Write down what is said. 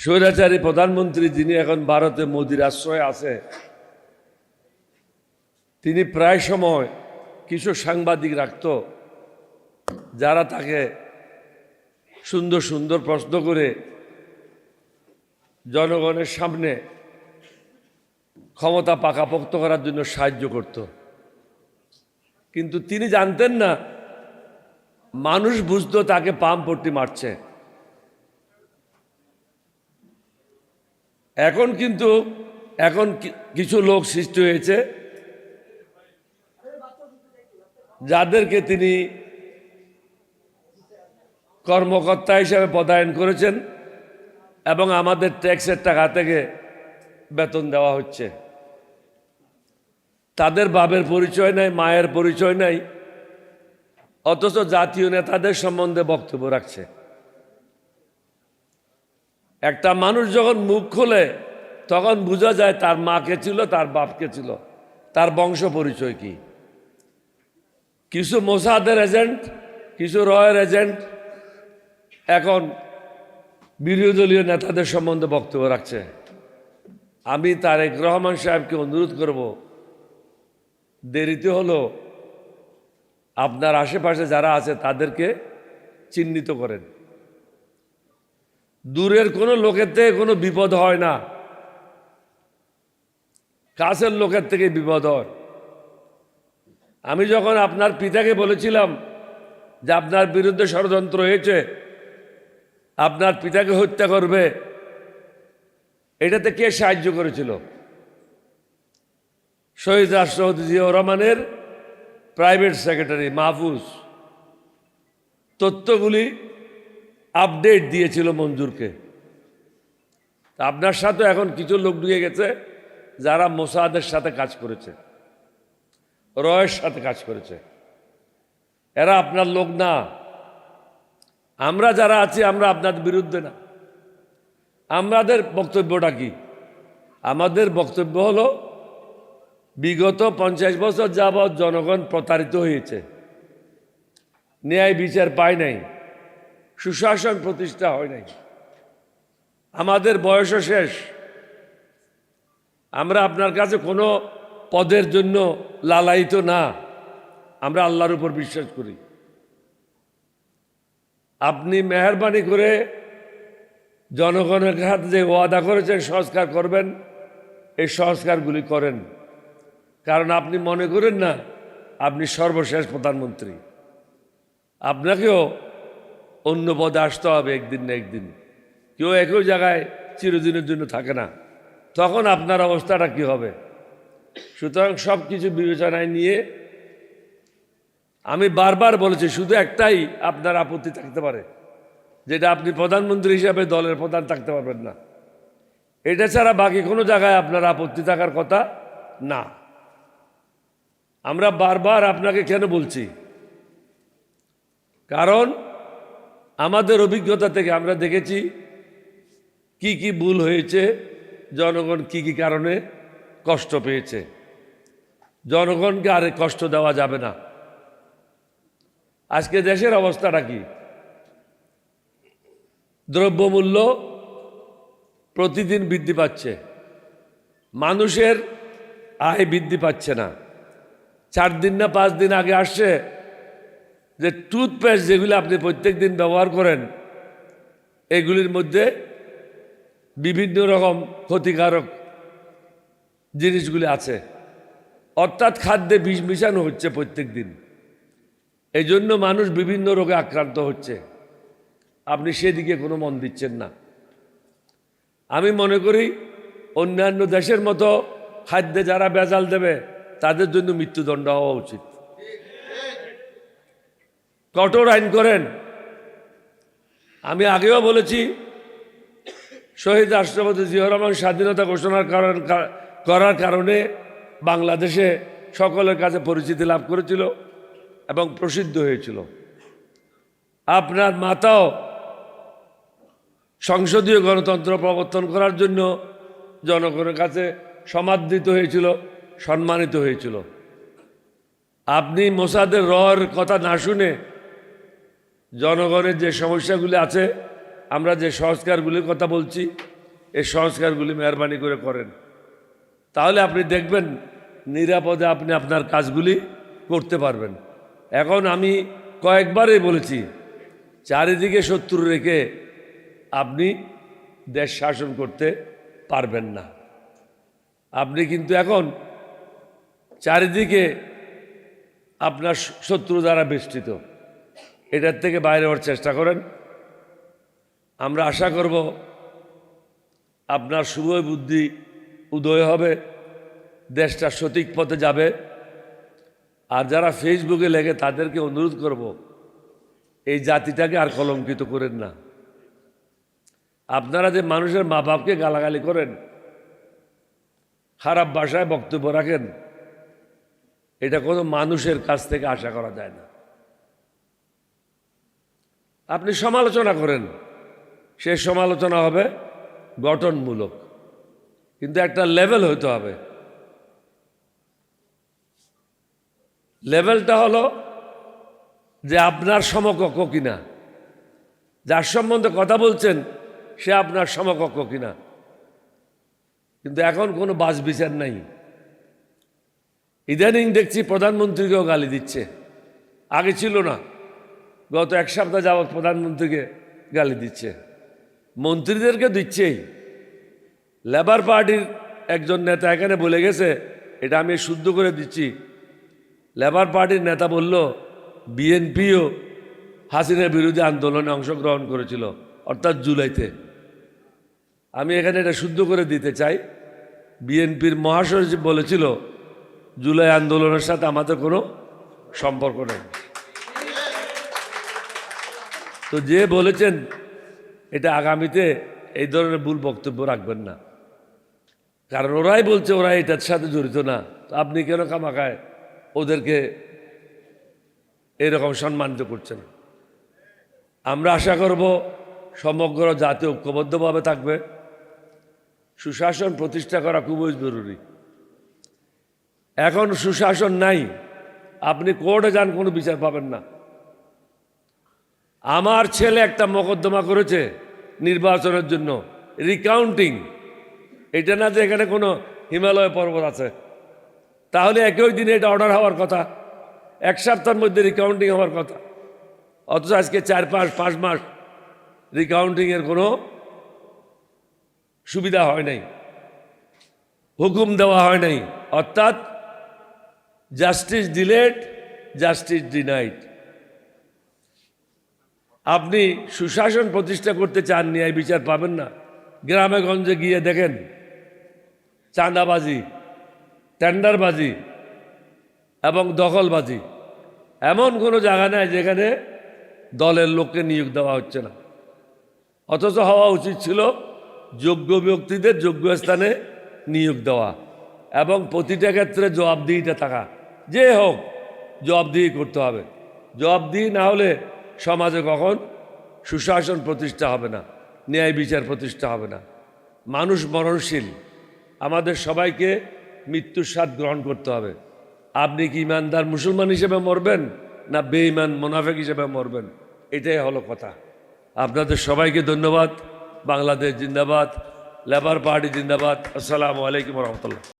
স্বৈরাচারী প্রধানমন্ত্রী যিনি এখন ভারতে মোদির আশ্রয়ে আছে, তিনি প্রায় সময় কিছু সাংবাদিক রাখত যারা তাকে সুন্দর সুন্দর প্রশ্ন করে জনগণের সামনে ক্ষমতা পাকাপোক্ত করার জন্য সাহায্য করত। কিন্তু তিনি জানতেন না, মানুষ বুঝতো তাকে পাম পট্টি মারছে। এখন কিন্তু কিছু লোক সৃষ্টি হয়েছে যাদেরকে তিনি কর্মকর্তা হিসেবে পদায়ন করেছেন এবং আমাদের ট্যাক্সের টাকা থেকে বেতন দেওয়া হচ্ছে। তাদের বাবার পরিচয় নাই, মায়ের পরিচয় নাই, অথচ জাতীয় নেতাদের সম্বন্ধে বক্তব্য রাখছে। একটা মানুষ যখন মুখ খোলে তখন বোঝা যায় তার মা কে ছিল, তার বাপ কে ছিল, তার বংশ পরিচয় কি। কিছু মোসাদের এজেন্ট, কিছু রয়ের এজেন্ট এখন বিরোধী দলীয় নেতাদের সম্বন্ধে বক্তব্য রাখছে। আমি তারেক রহমান সাহেবকে অনুরোধ করব, দেরিতে হলো, আপনার আশেপাশে যারা আছে তাদেরকে চিহ্নিত করেন। দূরের কোনো লোকের থেকে কোনো বিপদ হয় না, কাছের লোকের থেকে বিপদ হয়। আমি যখন আপনার পিতাকে বলেছিলাম যে আপনার বিরুদ্ধে ষড়যন্ত্র হয়েছে, আপনার পিতাকে হত্যা করবে, এটাতে কে সাহায্য করেছিল? শহীদ রাষ্ট্রপতি জিয়াউর রহমানের প্রাইভেট সেক্রেটারি মাহফুজ তথ্যগুলি আপডেট দিয়েছিল মঞ্জুরকে। আপনার সাথে এখন কিছু লোক ঢুকে গেছে যারা মোসাদের সাথে কাজ করেছে, রয়ের সাথে কাজ করেছে। এরা আপনার লোক না। আমরা যারা আছি আমরা আপনাদের বিরুদ্ধে না। আমাদের বক্তব্যটা কি? আমাদের বক্তব্য হলো, বিগত 50 বছর যাবৎ জনগণ প্রতারিত হয়েছে, ন্যায় বিচার পায় নাই, সুশাসন প্রতিষ্ঠা হয় নাই, আমাদের বয়সও শেষ। আমরা আপনার কাছে কোনো পদের জন্য লালায়িত না, আমরা আল্লাহর উপর বিশ্বাস করি। আপনি মেহরবানি করে জনগণের কাছে যে ওয়াদা করেছেন সংস্কার করবেন, এই সংস্কারগুলি করেন। কারণ আপনি মনে করেন না আপনি সর্বশেষ প্রধানমন্ত্রী, আপনাকেও অন্য পদে আসতে হবে একদিন না একদিন। কেউ একই জায়গায় চিরদিনের জন্য থাকে না, তখন আপনার অবস্থাটা কি হবে? সুতরাং সব কিছু বিবেচনায় নিয়ে আমি বারবার বলেছি, শুধু একটাই আপনার আপত্তি থাকতে পারে, যেটা আপনি প্রধানমন্ত্রী হিসাবে দলের প্রধান থাকতে পারবেন না। এটা ছাড়া বাকি কোনো জায়গায় আপনার আপত্তি থাকার কথা না। আমরা বারবার আপনাকে কেন বলছি? কারণ আমাদের অভিজ্ঞতা থেকে আমরা দেখেছি কি কি ভুল হয়েছে, জনগণ কি কি কারণে কষ্ট পেয়েছে। জনগণকে আর কষ্ট দেওয়া যাবে না। আজকে দেশের অবস্থাটা কি? দ্রব্যমূল্য প্রতিদিন বৃদ্ধি পাচ্ছে, মানুষের আয় বৃদ্ধি পাচ্ছে না। 4 দিন না 5 দিন আগে আসছে যে টুথপেস্ট যেগুলো আপনি প্রত্যেক দিন ব্যবহার করেন, এগুলির মধ্যে বিভিন্ন রকম ক্ষতিকারক জিনিসগুলি আছে, অর্থাৎ খাদ্যে বিষ মিশানো হচ্ছে প্রত্যেক দিন। এই জন্য মানুষ বিভিন্ন রোগে আক্রান্ত হচ্ছে। আপনি সেদিকে কোনো মন দিচ্ছেন না। আমি মনে করি অন্যান্য দেশের মতো খাদ্যে যারা ভেজাল দেবে তাদের জন্য মৃত্যুদণ্ড হওয়া উচিত। কঠোর আইন করেন। আমি আগেও বলেছি, শহীদ রাষ্ট্রপতি জিয়াউর রহমান স্বাধীনতা ঘোষণা করার কারণে বাংলাদেশে সকলের কাছে পরিচিতি লাভ করেছিল এবং প্রসিদ্ধ হয়েছিল। আপনার মাতাও সংসদীয় গণতন্ত্র প্রবর্তন করার জন্য জনগণের কাছে সমাদৃত হয়েছিল, সম্মানিত হয়েছিল। আপনি মোসাদের রর কথা না শুনে জনগণের যে সমস্যাগুলি আছে, আমরা যে সংস্কারগুলির কথা বলছি, এই সংস্কারগুলি মেহরবানি করে করেন, তাহলে আপনি দেখবেন নিরাপদে আপনি আপনার কাজগুলি করতে পারবেন। এখন আমি কয়েকবারই বলেছি, চারিদিকে শত্রু রেখে আপনি দেশ শাসন করতে পারবেন না। আপনি কিন্তু এখন চারিদিকে আপনার শত্রু দ্বারা বেষ্টিত, এটার থেকে বাইরে হওয়ার চেষ্টা করেন। আমরা আশা করব আপনার শুভ বুদ্ধি উদয় হবে, দেশটা সঠিক পথে যাবে। আর যারা ফেসবুকে লেগে তাদেরকে অনুরোধ করব, এই জাতিটাকে আর কলঙ্কিত করেন না। আপনারা যে মানুষের মা বাপকে গালাগালি করেন, খারাপ ভাষায় বক্তব্য রাখেন, এটা কোনো মানুষের কাছ থেকে আশা করা যায় না। আপনি সমালোচনা করেন, সে সমালোচনা হবে গঠনমূলক, কিন্তু একটা লেভেল হইতে হবে। লেভেলটা হলো যে আপনার সমকক্ষ কিনা, যার সম্বন্ধে কথা বলছেন সে আপনার সমকক্ষ কিনা। কিন্তু এখন কোনো বাছ বিচার নাই। ইদানিং দেখছি প্রধানমন্ত্রীকেও গালি দিচ্ছে, আগে ছিল না। গত এক সপ্তাহ যাবৎ প্রধানমন্ত্রীকে গালি দিচ্ছে, মন্ত্রীদেরকে দিচ্ছেই। লেবার পার্টির একজন নেতা এখানে বলে গেছে, এটা আমি শুদ্ধ করে দিচ্ছি, লেবার পার্টির নেতা বলল বিএনপিও হাসিনার বিরোধী আন্দোলনে অংশগ্রহণ করেছিল, অর্থাৎ জুলাইতে। আমি এখানে এটা শুদ্ধ করে দিতে চাই, বিএনপির মহাসচিব বলেছিল জুলাই আন্দোলনের সাথে আমাদের কোনো সম্পর্ক নেই। তো যে বলেছেন এটা আগামীতে এই ধরনের ভুল বক্তব্য রাখবেন না, কারণ ওরাই বলছে ওরা এটার সাথে জড়িত না। তো আপনি কেন খামাখায় ওদেরকে এরকম সম্মানিত করছেন? আমরা আশা করব সমগ্র জাতি ঐক্যবদ্ধভাবে থাকবে। সুশাসন প্রতিষ্ঠা করা খুবই জরুরি। এখন সুশাসন নাই, আপনি কোর্টে যান কোনো বিচার পাবেন না। আমার ছেলে একটা মোকদ্দমা করেছে নির্বাচনের জন্য, রিকাউন্টিং। এটা না যে এখানে কোনো হিমালয় পর্বত আছে, তাহলে একই দিনে এটা অর্ডার হওয়ার কথা, এক সপ্তাহের মধ্যে রিকাউন্টিং হওয়ার কথা। অথচ আজকে 4-5 মাস রিকাউন্টিংয়ের কোনো সুবিধা হয় নাই, হুকুম দেওয়া হয় নাই। অর্থাৎ জাস্টিস ডিলেড, জাস্টিস ডিনাইড। আপনি সুশাসন প্রতিষ্ঠা করতে চান, ন্যায় বিচার পাবেন না। গ্রামে গঞ্জে গিয়ে দেখেন চাঁদাবাজি, টেন্ডারবাজি এবং দখলবাজি। এমন কোনো জায়গা নাই যেখানে দলের লোককে নিয়োগ দেওয়া হচ্ছে না। অথচ হওয়া উচিত ছিল যোগ্য ব্যক্তিদের যোগ্য স্থানে নিয়োগ দেওয়া এবং প্রতিটা ক্ষেত্রে জবাবদিহিটা থাকা। যে হোক জবাবদিহি করতে হবে। জবাবদিহি না হলে সমাজে কখন সুশাসন প্রতিষ্ঠা হবে না, ন্যায় বিচার প্রতিষ্ঠা হবে না। মানুষ মরণশীল, আমাদের সবাইকে মৃত্যুর স্বাদ গ্রহণ করতে হবে। আপনি কি ইমানদার মুসলমান হিসেবে মরবেন না বেঈমান মুনাফিক হিসেবে মরবেন, এটাই হলো কথা। আপনাদের সবাইকে ধন্যবাদ। বাংলাদেশ জিন্দাবাদ, লেবার পার্টি জিন্দাবাদ। আসসালামু আলাইকুম রহমতুল্লাহ।